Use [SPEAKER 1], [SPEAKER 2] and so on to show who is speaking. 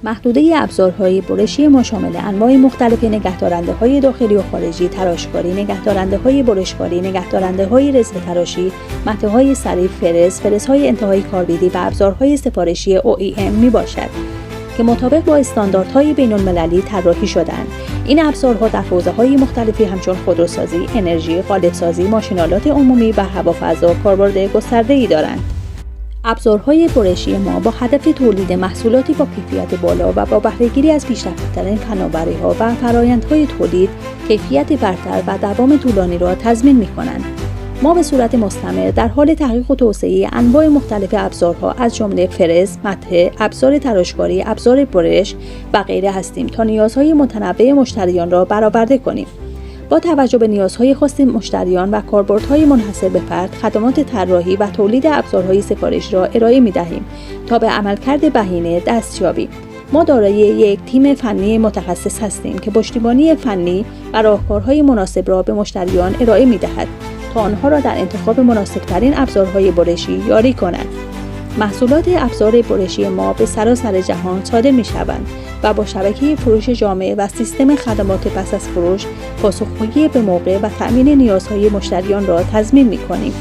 [SPEAKER 1] محدوده ابزارهای برشی ما شامل انواع مختلف نگهدارنده‌های داخلی و خارجی، تراشکاری، نگهدارنده‌های برشکاری، نگهدارنده‌های رزه تراشی، مته‌های سریع فرزهای انتهایی کاربردی و ابزارهای سفارشی OEM میباشد که مطابق با استانداردهای بین‌المللی طراحی شده‌اند. این ابزارها در حوزه‌های مختلفی همچون خودروسازی، انرژی، قالب‌سازی، ماشین‌آلات عمومی و هوافضا کاربرد گسترده‌ای دارند. ابزارهای برشی ما با هدف تولید محصولاتی با کیفیت بالا و با بهره‌گیری از پیشرفته‌ترین فناوری‌ها و فرآیندهای تولید، کیفیت برتر و دوام طولانی را تضمین می‌کنند. ما به صورت مستمر در حال تحقیق و توسعه انواع مختلف ابزارها از جمله فرز، مته، ابزار تراشکاری، ابزار برش و غیره هستیم تا نیازهای متنوع مشتریان را برآورده کنیم. با توجه به نیازهای خاص مشتریان و کاربردهای منحصر به فرد، خدمات طراحی و تولید ابزارهای سفارش را ارائه می‌دهیم تا به عملکرد بهینه دست یابیم. ما دارای یک تیم فنی متخصص هستیم که پشتیبانی فنی و راهکارهای مناسب را به مشتریان ارائه می‌دهد تا آنها را در انتخاب مناسب‌ترین ابزارهای برشی یاری کنند. محصولات ابزار برشی ما به سراسر جهان صادر می‌شوند و با شبکه فروش جامع و سیستم خدمات پس از فروش، پاسخگویی به موقع و تأمین نیازهای مشتریان را تضمین می‌کنیم.